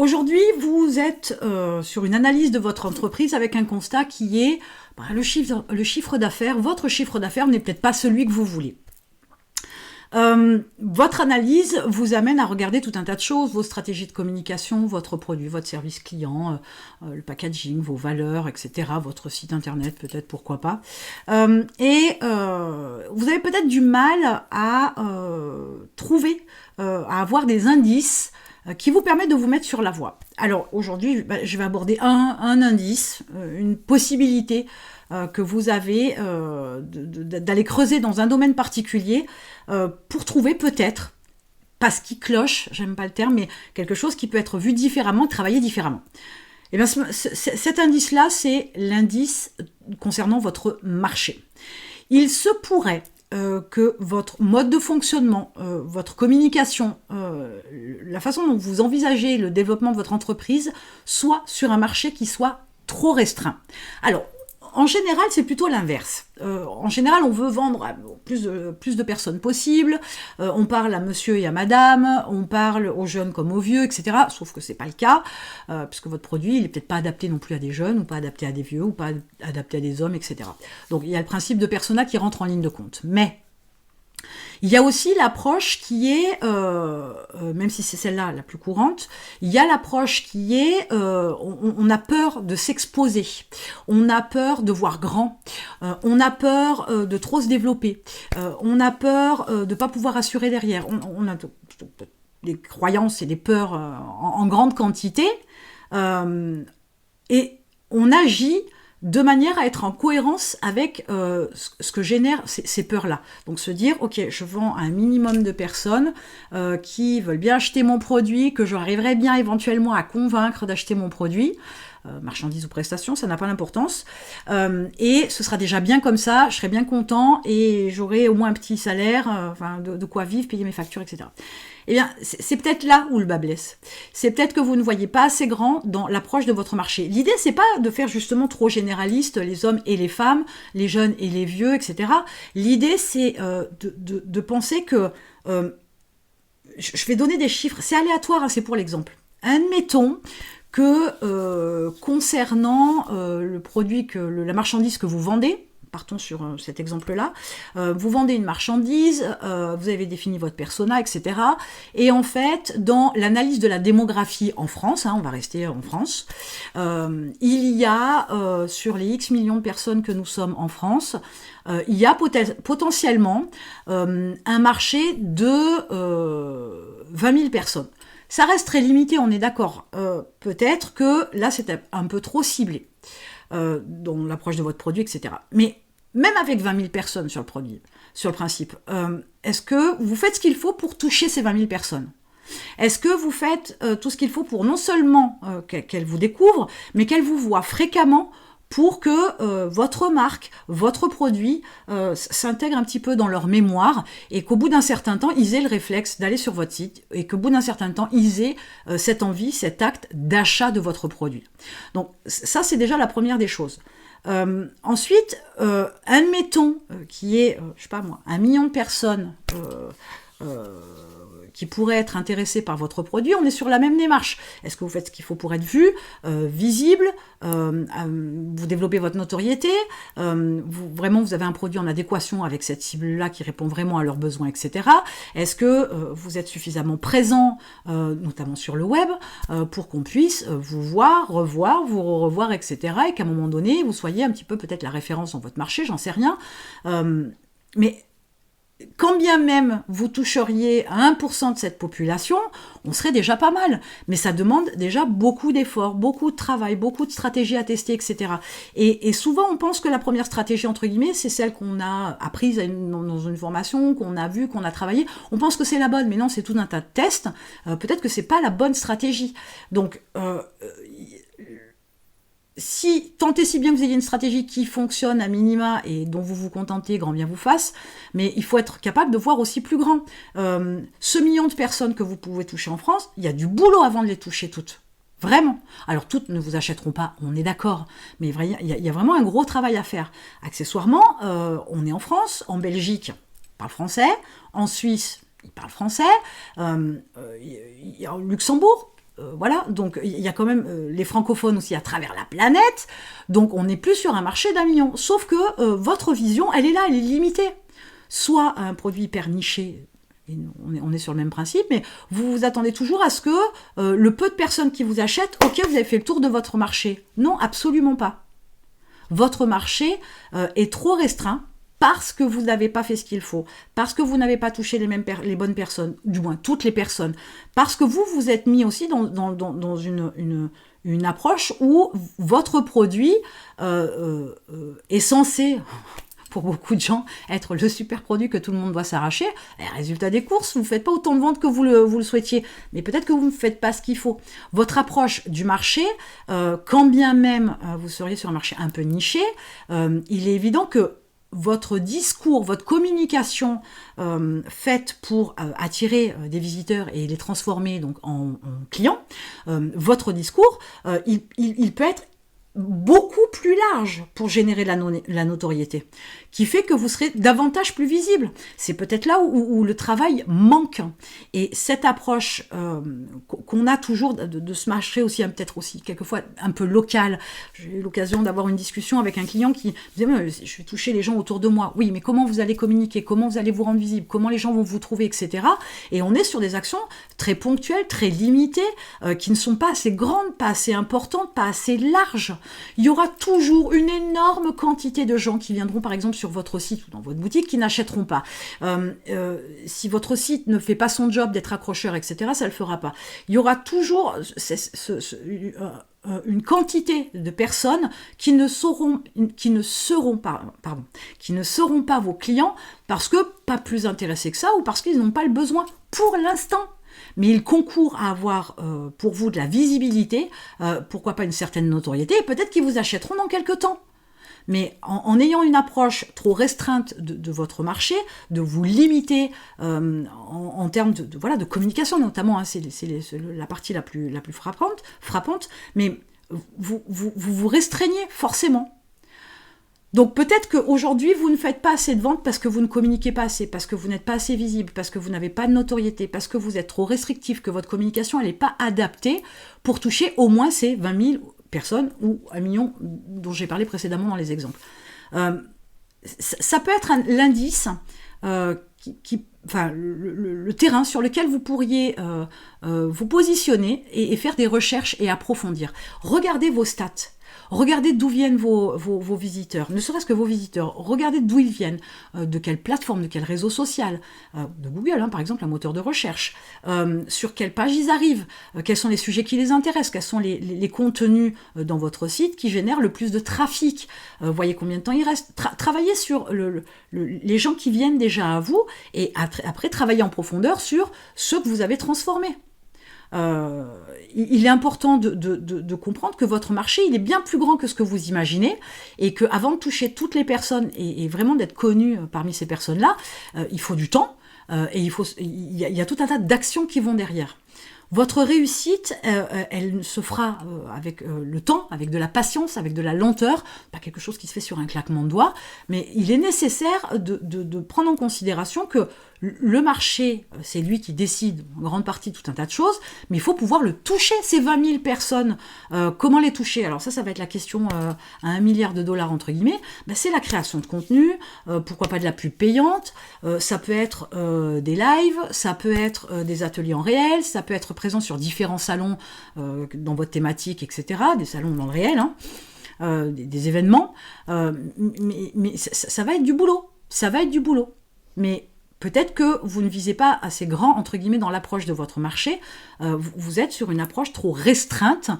Aujourd'hui, vous êtes sur une analyse de votre entreprise avec un constat qui est le chiffre d'affaires. Votre chiffre d'affaires n'est peut-être pas celui que vous voulez. Votre analyse vous amène à regarder tout un tas de choses, vos stratégies de communication, votre produit, votre service client, le packaging, vos valeurs, etc., votre site internet peut-être, pourquoi pas. Vous avez peut-être du mal à trouver, à avoir des indices qui vous permettent de vous mettre sur la voie. Alors aujourd'hui, je vais aborder un indice, une possibilité que vous avez d'aller creuser dans un domaine particulier pour trouver peut-être, parce qu'il cloche, j'aime pas le terme, mais quelque chose qui peut être vu différemment, travaillé différemment. Et bien, cet indice-là, c'est l'indice concernant votre marché. Il se pourrait que votre mode de fonctionnement, votre communication, la façon dont vous envisagez le développement de votre entreprise soit sur un marché qui soit trop restreint. Alors, en général, c'est plutôt l'inverse. En général, on veut vendre à plus de personnes possible. On parle à monsieur et à madame, on parle aux jeunes comme aux vieux, etc. Sauf que c'est pas le cas, puisque votre produit, il est peut-être pas adapté non plus à des jeunes, ou pas adapté à des vieux, ou pas adapté à des hommes, etc. Donc, il y a le principe de persona qui rentre en ligne de compte. Mais il y a aussi l'approche qui est, même si c'est celle-là la plus courante, il y a l'approche qui est, on a peur de s'exposer, on a peur de voir grand, on a peur de trop se développer, on a peur de ne pas pouvoir assurer derrière, on a des croyances et des peurs en grande quantité, et on agit de manière à être en cohérence avec ce que génèrent ces peurs-là. Donc se dire, ok, je vends à un minimum de personnes qui veulent bien acheter mon produit, que j'arriverai bien éventuellement à convaincre d'acheter mon produit, marchandise ou prestation, ça n'a pas d'importance, et ce sera déjà bien comme ça, je serai bien content et j'aurai au moins un petit salaire, de quoi vivre, payer mes factures, etc. Eh bien, c'est peut-être là où le bas blesse. C'est peut-être que vous ne voyez pas assez grand dans l'approche de votre marché. L'idée, c'est pas de faire justement trop généraliste les hommes et les femmes, les jeunes et les vieux, etc. L'idée, c'est de penser que... je vais donner des chiffres, c'est aléatoire, hein, c'est pour l'exemple. Admettons que concernant le produit, la marchandise que vous vendez, partons sur cet exemple-là, vous vendez une marchandise, vous avez défini votre persona, etc. Et en fait, dans l'analyse de la démographie en France, on va rester en France, il y a, sur les X millions de personnes que nous sommes en France, il y a potentiellement un marché de 20 000 personnes. Ça reste très limité, on est d'accord. Peut-être que là, c'était un peu trop ciblé dans l'approche de votre produit, etc. Mais même avec 20 000 personnes sur le produit, sur le principe, est-ce que vous faites ce qu'il faut pour toucher ces 20 000 personnes ? Est-ce que vous faites tout ce qu'il faut pour non seulement qu'elles vous découvrent, mais qu'elles vous voient fréquemment pour que votre marque, votre produit s'intègre un petit peu dans leur mémoire et qu'au bout d'un certain temps, ils aient le réflexe d'aller sur votre site et qu'au bout d'un certain temps, ils aient cette envie, cet acte d'achat de votre produit. Donc ça, c'est déjà la première des choses. Ensuite, admettons qu'il y ait, je sais pas moi, 1 million de personnes qui pourraient être intéressés par votre produit, on est sur la même démarche. Est-ce que vous faites ce qu'il faut pour être vu, visible, vous développez votre notoriété, vous avez un produit en adéquation avec cette cible-là qui répond vraiment à leurs besoins, etc. Est-ce que vous êtes suffisamment présent, notamment sur le web, pour qu'on puisse vous voir, revoir, vous revoir, etc. et qu'à un moment donné, vous soyez un petit peu peut-être la référence dans votre marché, j'en sais rien. Mais quand bien même vous toucheriez à 1% de cette population, on serait déjà pas mal. Mais ça demande déjà beaucoup d'efforts, beaucoup de travail, beaucoup de stratégies à tester, etc. Et souvent, on pense que la première stratégie, entre guillemets, c'est celle qu'on a apprise dans une formation, qu'on a vue, qu'on a travaillé. On pense que c'est la bonne, mais non, c'est tout un tas de tests. Peut-être que c'est pas la bonne stratégie. Donc, tant et si bien que vous ayez une stratégie qui fonctionne à minima et dont vous vous contentez, grand bien vous fasse, mais il faut être capable de voir aussi plus grand. Ce million de personnes que vous pouvez toucher en France, il y a du boulot avant de les toucher toutes. Vraiment. Alors toutes ne vous achèteront pas, on est d'accord, mais il y a vraiment un gros travail à faire. Accessoirement, on est en France, en Belgique, on parle français, en Suisse, ils parlent français, en Luxembourg, voilà, donc il y a quand même les francophones aussi à travers la planète, donc on n'est plus sur un marché d'1 million. Sauf que votre vision, elle est là, elle est limitée. Soit un produit hyper niché, et on est sur le même principe, mais vous vous attendez toujours à ce que le peu de personnes qui vous achètent, ok, vous avez fait le tour de votre marché. Non, absolument pas. Votre marché est trop restreint parce que vous n'avez pas fait ce qu'il faut, parce que vous n'avez pas touché les bonnes personnes, du moins toutes les personnes, parce que vous vous êtes mis aussi dans une approche où votre produit est censé, pour beaucoup de gens, être le super produit que tout le monde doit s'arracher. Et résultat des courses, vous ne faites pas autant de ventes que vous le souhaitiez, mais peut-être que vous ne faites pas ce qu'il faut. Votre approche du marché, quand bien même vous seriez sur un marché un peu niché, il est évident que votre discours, votre communication faite pour attirer des visiteurs et les transformer donc en clients, votre discours, il peut être beaucoup plus large pour générer la notoriété, qui fait que vous serez davantage plus visible. C'est peut-être là où le travail manque. Et cette approche qu'on a toujours de ce marché aussi, peut-être aussi quelquefois un peu local. J'ai eu l'occasion d'avoir une discussion avec un client qui disait « Je vais toucher les gens autour de moi. Oui, mais comment vous allez communiquer? Comment vous allez vous rendre visible? Comment les gens vont vous trouver, etc. » Et on est sur des actions très ponctuelles, très limitées, qui ne sont pas assez grandes, pas assez importantes, pas assez larges. Il y aura toujours une énorme quantité de gens qui viendront par exemple sur votre site ou dans votre boutique qui n'achèteront pas. Si votre site ne fait pas son job d'être accrocheur, etc., ça ne le fera pas. Il y aura toujours une quantité de personnes qui ne seront pas vos clients parce que pas plus intéressés que ça ou parce qu'ils n'ont pas le besoin pour l'instant. Mais ils concourent à avoir pour vous de la visibilité, pourquoi pas une certaine notoriété, et peut-être qu'ils vous achèteront dans quelques temps. Mais en ayant une approche trop restreinte de votre marché, de vous limiter en termes de communication, notamment, hein, c'est la partie la plus frappante, mais vous restreignez forcément. Donc peut-être qu'aujourd'hui, vous ne faites pas assez de ventes parce que vous ne communiquez pas assez, parce que vous n'êtes pas assez visible, parce que vous n'avez pas de notoriété, parce que vous êtes trop restrictif, que votre communication n'est pas adaptée pour toucher au moins ces 20 000 personnes ou 1 million dont j'ai parlé précédemment dans les exemples. Ça peut être l'indice, le terrain sur lequel vous pourriez vous positionner et faire des recherches et approfondir. Regardez vos stats. Regardez d'où viennent vos visiteurs, ne serait-ce que vos visiteurs. Regardez d'où ils viennent, de quelle plateforme, de quel réseau social, de Google, hein, par exemple, un moteur de recherche, sur quelle page ils arrivent, quels sont les sujets qui les intéressent, quels sont les contenus dans votre site qui génèrent le plus de trafic, voyez combien de temps il reste. Travaillez sur les gens qui viennent déjà à vous et après travaillez en profondeur sur ceux que vous avez transformés. Il est important de comprendre que votre marché, il est bien plus grand que ce que vous imaginez et qu'avant de toucher toutes les personnes et vraiment d'être connu parmi ces personnes-là, il faut du temps et il y a tout un tas d'actions qui vont derrière. Votre réussite, elle se fera avec le temps, avec de la patience, avec de la lenteur, pas quelque chose qui se fait sur un claquement de doigts, mais il est nécessaire de prendre en considération que le marché, c'est lui qui décide en grande partie tout un tas de choses, mais il faut pouvoir le toucher, ces 20 000 personnes. Comment les toucher? Alors ça va être la question à $1 milliard entre guillemets. C'est la création de contenu, pourquoi pas de la pub payante, ça peut être des lives, ça peut être des ateliers en réel, ça peut être présent sur différents salons dans votre thématique, etc., des salons dans le réel, hein, des événements, mais ça va être du boulot, mais peut-être que vous ne visez pas assez grand, entre guillemets, dans l'approche de votre marché. Vous êtes sur une approche trop restreinte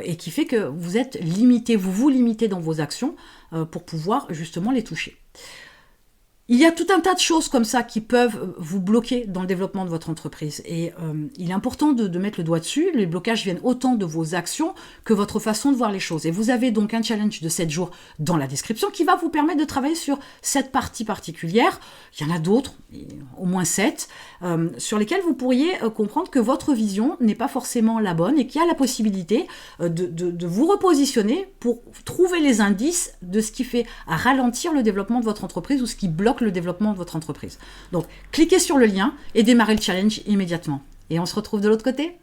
et qui fait que vous êtes limité, vous limitez dans vos actions pour pouvoir justement les toucher. Il y a tout un tas de choses comme ça qui peuvent vous bloquer dans le développement de votre entreprise. Et il est important de mettre le doigt dessus. Les blocages viennent autant de vos actions que votre façon de voir les choses. Et vous avez donc un challenge de 7 jours dans la description qui va vous permettre de travailler sur cette partie particulière. Il y en a d'autres, au moins 7, sur lesquelles vous pourriez comprendre que votre vision n'est pas forcément la bonne et qu'il y a la possibilité de vous repositionner pour trouver les indices de ce qui fait ralentir le développement de votre entreprise ou ce qui bloque le développement de votre entreprise. Donc, cliquez sur le lien et démarrez le challenge immédiatement. Et on se retrouve de l'autre côté.